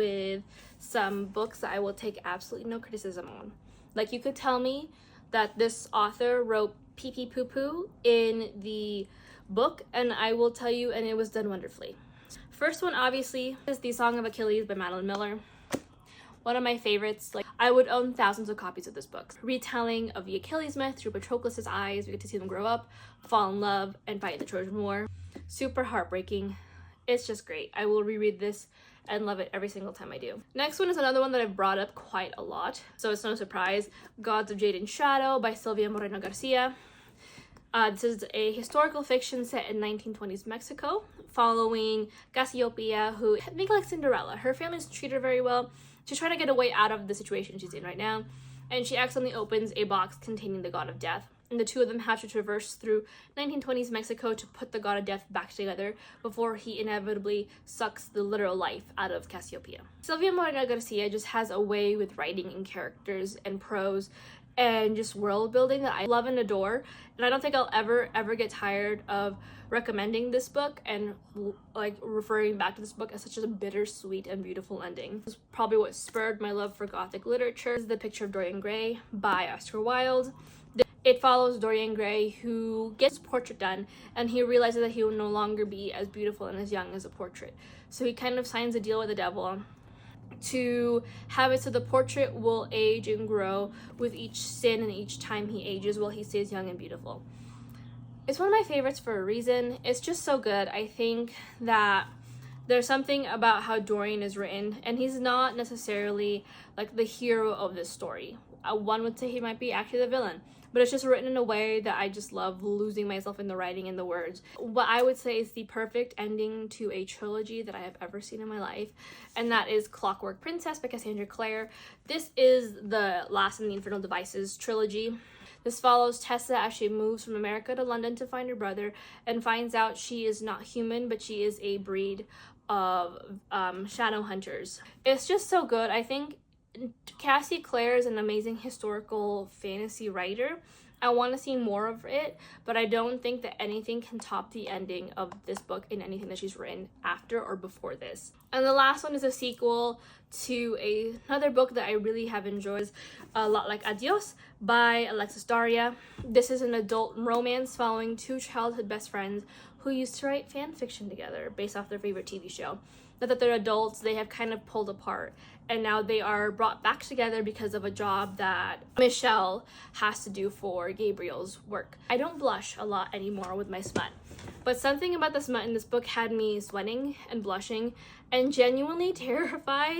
with some books that I will take absolutely no criticism on. Like, you could tell me that this author wrote pee pee poo poo in the book and I will tell you, and it was done wonderfully. First one obviously is The Song of Achilles by Madeline Miller. One of my favorites. Like, I would own thousands of copies of this book. Retelling of the Achilles myth through Patroclus' eyes. We get to see them grow up, fall in love, and fight in the Trojan War. Super heartbreaking. It's just great. I will reread this and love it every single time I do. Next one is another one that I've brought up quite a lot, so it's no surprise. Gods of Jaden's Shadow by Silvia Moreno Garcia. This is a historical fiction set in 1920s Mexico, following Cassiopeia, who I think like Cinderella. Her family's treated her very well. She's trying to get a way out of the situation she's in right now, and she accidentally opens a box containing the god of death. And the two of them have to traverse through 1920s Mexico to put the god of death back together before he inevitably sucks the literal life out of Cassiopeia. Silvia Moreno Garcia just has a way with writing and characters and prose and just world building that I love and adore, and I don't think I'll ever get tired of recommending this book and like referring back to this book as such a bittersweet and beautiful ending. This is probably what spurred my love for Gothic literature. This is The Picture of Dorian Gray by Oscar Wilde. It follows Dorian Gray, who gets his portrait done and he realizes that he will no longer be as beautiful and as young as a portrait, so he kind of signs a deal with the devil to have it so the portrait will age and grow with each sin and each time he ages while he stays young and beautiful. It's one of my favorites for a reason. It's just so good. I think that there's something about how Dorian is written, and he's not necessarily like the hero of this story. One would say he might be actually the villain, but it's just written in a way that I just love losing myself in the writing and the words. What I would say is the perfect ending to a trilogy that I have ever seen in my life, and that is Clockwork Princess by Cassandra Clare. This is the last in the Infernal Devices trilogy. This follows Tessa as she moves from America to London to find her brother and finds out she is not human, but she is a breed of shadow hunters. It's just so good. I think Cassie Clare is an amazing historical fantasy writer. I want to see more of it, but I don't think that anything can top the ending of this book in anything that she's written after or before this. And the last one is a sequel to another book that I really have enjoyed, a lot like Adios by Alexis Daria. This is an adult romance following two childhood best friends who used to write fan fiction together based off their favorite TV show. Now that they're adults, they have kind of pulled apart, and now they are brought back together because of a job that Michelle has to do for Gabriel's work. I don't blush a lot anymore with my smut, but something about the smut in this book had me sweating and blushing and genuinely terrified